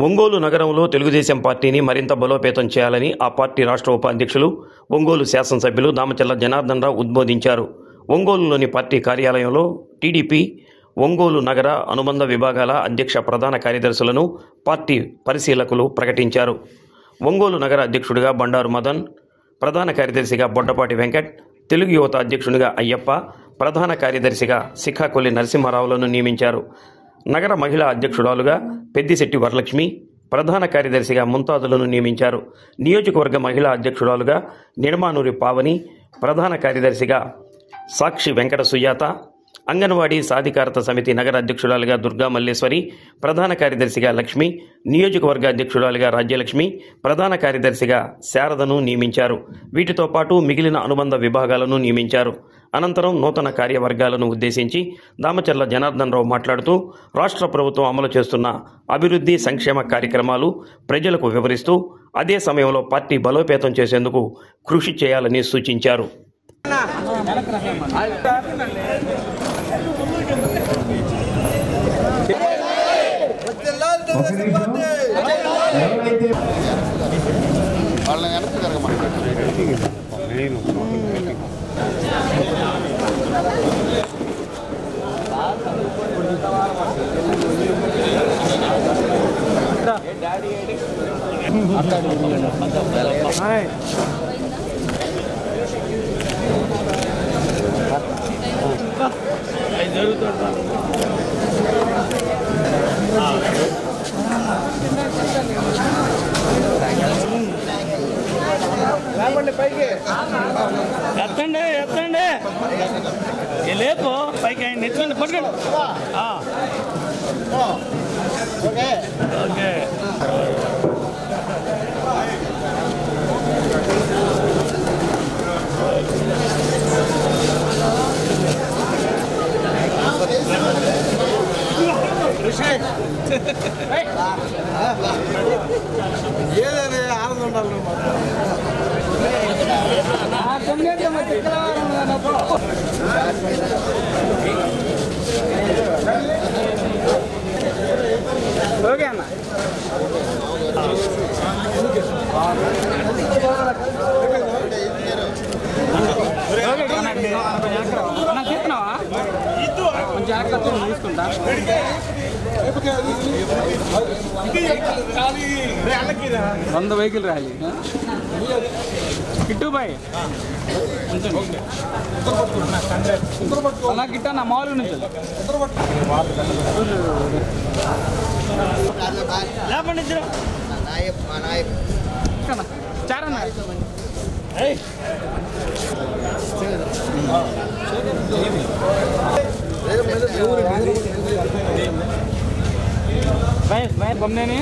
ఒంగోలు నగరంలో తెలుగుదేశం పార్టీని మరింత బలోపేతం చేయాలని ఆ పార్టీ రాష్ట్ర ఉపాధ్యక్షులు, ఒంగోలు శాసనసభ్యులు దామచర్ల జనార్దన్ రావు ఉద్బోధించారు. ఒంగోలులోని పార్టీ కార్యాలయంలో టీడీపీ ఒంగోలు నగర అనుబంధ విభాగాల అధ్యక్ష ప్రధాన కార్యదర్శులను పార్టీ పరిశీలకులు ప్రకటించారు. ఒంగోలు నగర అధ్యక్షుడిగా బండారు మదన్, ప్రధాన కార్యదర్శిగా బొడ్డపాటి వెంకట్, తెలుగు యువత అధ్యక్షునిగా అయ్యప్ప, ప్రధాన కార్యదర్శిగా సిఖాకొల్లి నరసింహారావులను నియమించారు. నగర మహిళా అధ్యక్షురాలుగా పెద్దిశెట్టి వరలక్ష్మి, ప్రధాన కార్యదర్శిగా ముంతాజులను నియమించారు. నియోజకవర్గ మహిళా అధ్యక్షురాలుగా నిడమానూరి పావని, ప్రధాన కార్యదర్శిగా సాక్షి వెంకట సుజాత, అంగన్వాడీ సాధికారత సమితి నగర అధ్యక్షురాలుగా దుర్గా మల్లేశ్వరి, ప్రధాన కార్యదర్శిగా లక్ష్మి, నియోజకవర్గ అధ్యక్షురాలుగా రాజ్యలక్ష్మి, ప్రధాన కార్యదర్శిగా శారదను నియమించారు. వీటితో పాటు మిగిలిన అనుబంధ విభాగాలను నియమించారు. అనంతరం నూతన కార్యవర్గాలను ఉద్దేశించి దామచర్ల జనార్దన్ రావు మాట్లాడుతూ రాష్ట్ర ప్రభుత్వం అమలు చేస్తున్న అభివృద్ధి సంక్షేమ కార్యక్రమాలు ప్రజలకు వివరిస్తూ అదే సమయంలో పార్టీ బలోపేతం చేసేందుకు కృషి చేయాలని సూచించారు. ఎత్తండి ఎత్తండి లేపు పైకి ఆయన ఎత్తండి పట్టుకోండి. ఓకే ఓకే ఏదైనా ఆనందం ఉండాలి. ఓకే అన్న చేస్తున్నావా కొంచెం జాగ్రత్త తీసుకుంటా. వంద వెహికల్ రాలి కిట్టు బాయ్ అలా గిట్టా నా మామూలు నుంచి లేపండి చారన్నా బొమ్మనేని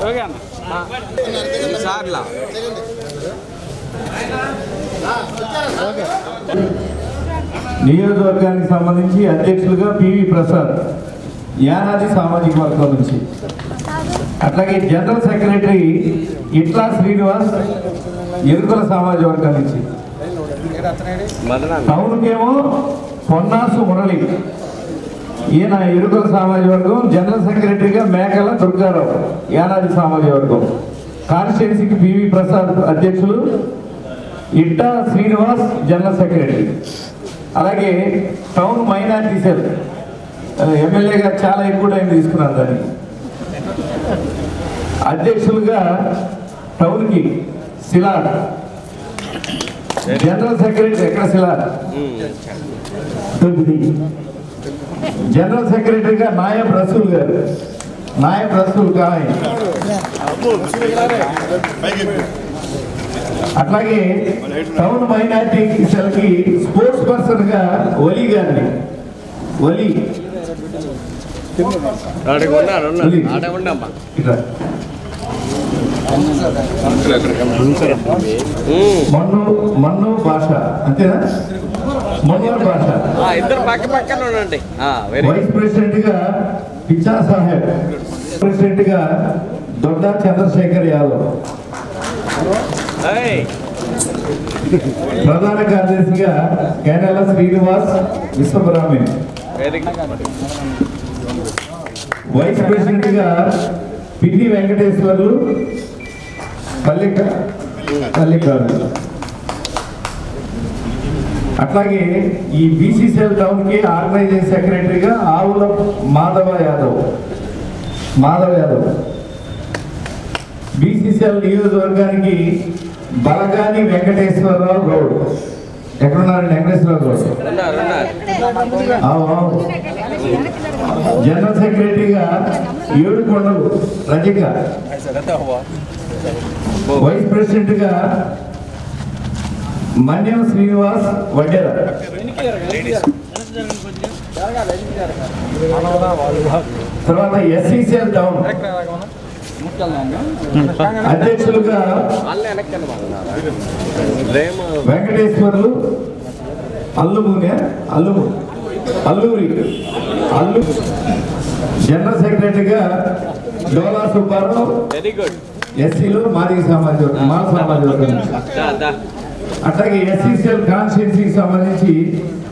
ఓకే అన్న సార్లా నియోజకవర్గానికి సంబంధించి అధ్యక్షులుగా పివి ప్రసాద్ యానాది సామాజిక వర్గం నుంచి, అట్లాగే జనరల్ సెక్రటరీ ఇట్లా శ్రీనివాస్ ఎరుకల సామాజిక వర్గం నుంచి, టౌన్కేమో పొన్నాసు మురళి ఈయన ఎరుకల సామాజిక వర్గం, జనరల్ సెక్రటరీగా మేకల దుర్గారావు యానాది సామాజిక వర్గం, కాన్స్టిట్యున్సీకి పివి ప్రసాద్ అధ్యక్షులు, ఇట్టా శ్రీనివాస్ జనరల్ సెక్రటరీ. అలాగే టౌన్ మైనారిటీ సెల్ ఎమ్మెల్యేగా చాలా ఎక్కువ టైం తీసుకున్నారు దాన్ని. అధ్యక్షులుగా టౌన్కి శిలార్, జనరల్ సెక్రటరీ ఎక్కడ శిలార్, జనరల్ సెక్రటరీగా నాయబ్ రసూల్ గారు, నాయబ్ రసూల్ కాయ్. అట్లాగే టౌన్ మైనారిటీ సెల్కి స్పోర్ట్స్ పర్సన్ గా వలీ గారిని, వలీ మన్ను భాష అంతేనా, మన్ను భాష. ఇద్దరు పక్క పక్కన ఉండండి. వైస్ ప్రెసిడెంట్ గా పిచ్చా సాహెబ్, ప్రెసిడెంట్ గా దొడ్డా చంద్రశేఖర్ యాదవ్, ప్రధాన కార్యదర్శిగా కేరళ శ్రీనివాస్ విశ్వబ్రాహ్మణ్, వైస్ ప్రెసిడెంట్ గా పిన్ని వెంకటేశ్వర్లు పల్లికారు. అట్లాగే ఈ బీసీసీఎల్ టౌన్ కి ఆర్గనైజింగ్ సెక్రటరీగా ఆవుల మాధవ యాదవ్. బీసీసీఎల్ నియోజకవర్గానికి బలగాని వెంకటేశ్వరరావు గౌడ్. ఎక్కడున్నారండి వెంకటేశ్వరరావు గౌడ్? జనరల్ సెక్రటరీగా ఏడుకొండలు రజిక. వైస్ ప్రెసిడెంట్ గా మన్యం శ్రీనివాస్ వడ్డెర. తర్వాత ఎస్సీసీఎల్ టౌన్ అధ్యక్షులుగా వెంకటేశ్వర్లు అల్లూరి. జనరల్ సెక్రటరీగా డోలా సుబ్బారావు. ఎస్సీలు మాదిగ సమాజం మాల సమాజం. అట్లాగే ఎస్సీసీఎల్ కాన్స్టిట్యున్సీకి సంబంధించి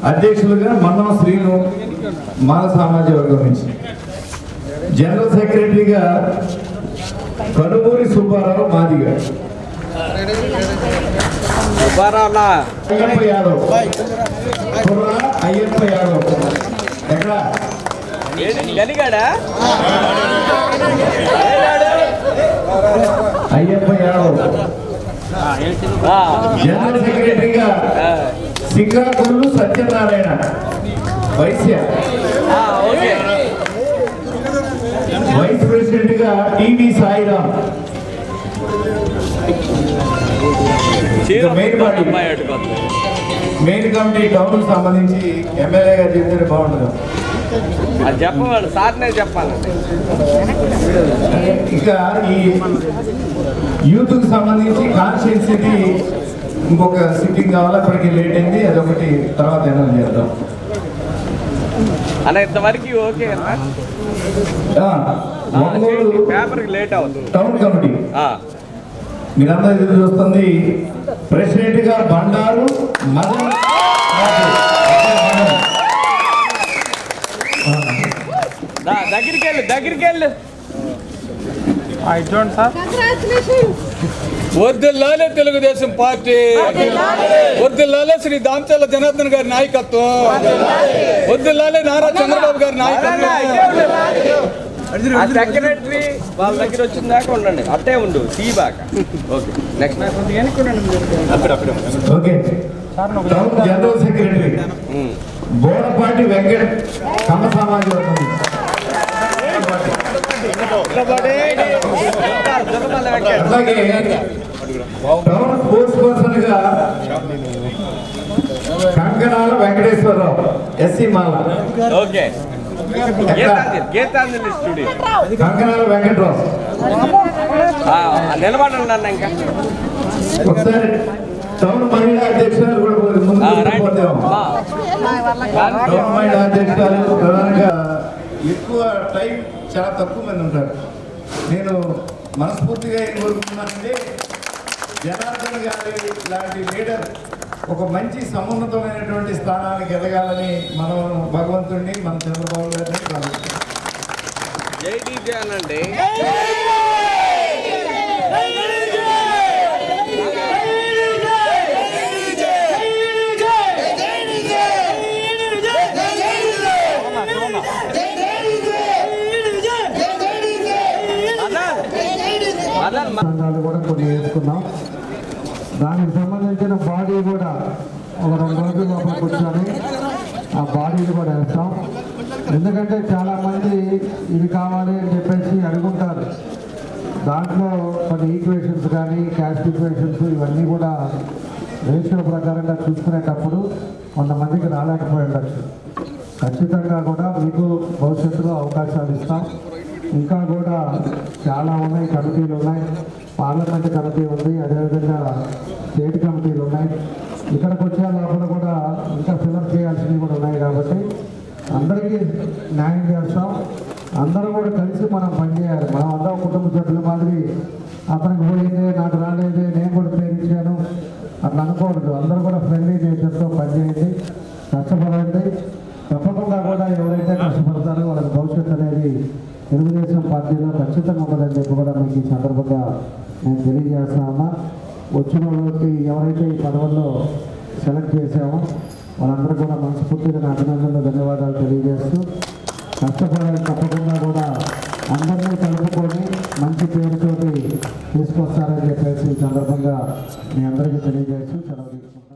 అధ్యక్షులుగా మన్నం శ్రీను మాల సామాజిక వర్గం నుంచి. జనరల్ సెక్రటరీగా కనుమూరి సుబ్బారావు మాదిగ. అయ్యప్ప యాదవ్. అయ్యప్ప యాదవ్ ఎక్కడ? అయ్యప్ప యాదవ్. జనరల్ సెక్రటరీగా శ్రీకాకుళం సత్యనారాయణ వైశ్య. వైస్ ప్రెసిడెంట్ గా TV Sairam. Main committee town సంబంధించి ఎమ్మెల్యే గారు చెప్తే బాగుంటుంది. చెప్పవాలి సార్నే చెప్పాలి. ఇంకా ఈ యూత్ కి సంబంధించి కాన్స్టిట్యున్సీకి ఇంకొక సిట్టింగ్ కావాలి. అప్పటికి లేట్ అయింది. అదొకటి తర్వాత అనౌన్స్ చేద్దాం. అలా ఇంతవరకు ఓకే పేపర్కి లేట్ అవుతుంది. టౌన్ కమిటీ మీరందరూ ఎదురు చూస్తుంది. ప్రెసిడెంట్ గా బండారు మదన్. దగ్గరికి వెళ్ళు వర్ధిల్లాలే తెలుగుదేశం పార్టీ, వర్ధిల్లాలే శ్రీ దామచర్ల జనార్దన్ గారి నాయకత్వం, వర్ధిల్లాలే నారా చంద్రబాబు గారి నాయకత్వం. సెక్రటరీ వాళ్ళ దగ్గర వచ్చిన దాకా ఉండండి, అట్టే ఉండు టీ బాగా. Okay next okay. General secretary Bodapati Venkata Kamma సమాజ వర్గం. అలాగే టౌన్ స్పోర్ట్స్ పర్సన్ గా Kankanala Venkateswararao SC Mala. Okay Geetanjali studio Kankanala Venkatarao. నిలబడండి అన్న. ఇంకా ఒకసారి టౌన్ మహిళా అధ్యక్షురాలు కూడా టౌన్ మహిళా అధ్యక్షురాలు ప్రధానంగా ఎక్కువ టైం చాలా తక్కువ మంది ఉంటారు. నేను మనస్ఫూర్తిగా ఏం కోరుకుంటున్నానంటే జనార్దన్ గారి లాంటి లీడర్ ఒక మంచి సమున్నతమైనటువంటి స్థానానికి ఎదగాలని మనం భగవంతుడిని మన చంద్రబాబు గారిని ప్రార్థిస్తున్నాం. జై డీజే అనండి. సంఘాలు కూడా కొన్ని వేసుకున్నాం. దానికి సంబంధించిన బాడీ కూడా ఒక 2 రోజుల లోపల కూర్చొని ఆ బాడీలు కూడా వేస్తాం. ఎందుకంటే చాలామంది ఇవి కావాలి అని చెప్పేసి అడుగుంటారు. దాంట్లో కొన్ని ఈక్వేషన్స్ కానీ క్యాస్ట్ ఈక్వేషన్స్ ఇవన్నీ కూడా రేషియో ప్రకారంగా చూసుకునేటప్పుడు కొంతమందికి రాలేకపోయి ఉండొచ్చు. ఖచ్చితంగా కూడా మీకు భవిష్యత్తులో అవకాశాలు ఇస్తాం. ఇంకా కూడా చాలా ఉన్నాయి, కమిటీలు ఉన్నాయి. పార్లమెంట్ కమిటీ ఉంది, అదేవిధంగా స్టేట్ కమిటీలు ఉన్నాయి. ఇక్కడికి వచ్చే లోపల కూడా ఇంకా ఫిలప్ చేయాల్సినవి కూడా ఉన్నాయి. కాబట్టి అందరికీ న్యాయం చేస్తాం. అందరూ కూడా కలిసి మనం పనిచేయాలి. మనం అందరం కుటుంబ సభ్యుల మాదిరి అతనికి పోయిందే నాకు రాలేదే నేను కూడా ప్రేమించాను అట్లా అనుకోవద్దు. అందరూ కూడా ఫ్రెండ్లీ నేచర్తో పనిచేయండి, కష్టపడండి. తప్పకుండా కూడా ఎవరైతే కష్టపడతారో వాళ్ళకి భవిష్యత్తు అనేది తెలుగుదేశం పార్టీలో ఖచ్చితంగా ఉండదని చెప్పి కూడా మీకు ఈ సందర్భంగా నేను తెలియజేస్తా ఉన్నా. వచ్చిన వాళ్ళకి ఎవరైతే ఈ పదవుల్లో సెలెక్ట్ చేశామో వాళ్ళందరూ కూడా మనస్ఫూర్తిగా నా అభినందనలు ధన్యవాదాలు తెలియజేస్తూ కష్టపడాలి తప్పకుండా కూడా అందరినీ కలుపుకొని మంచి పేరుతోటి తీసుకొస్తారని చెప్పేసి ఈ సందర్భంగా మీ అందరికీ తెలియజేస్తూ సెలవు తీసుకుంటాం.